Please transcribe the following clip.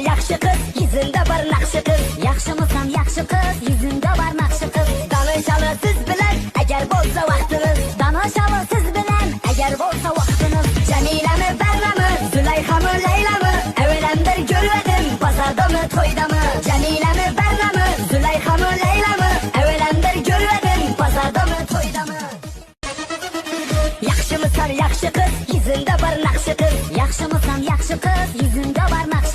yaxshi qiz, yuzingda bir naqshi qiz. Yaxshimisan yaxshi qiz, yuzingda bir naqshi qiz. Danışalı siz bilan agar bo'lsa vaqtimiz. Danışalı siz bilan agar bo'lsa vaqtimiz. Jamilami Barrami, Zulayxami Laylami, avvalamdir ko'rvadim, bozordami to'ydami. Jamilami Barrami, Zulayxami Laylami, avvalamdir ko'rvadim, bozordami to'ydami. Yaxshimisan yaxshi qiz, yuzingda bir naqshi qiz. Yaxshimisan yaxshi qiz, yuzingda bir naqshi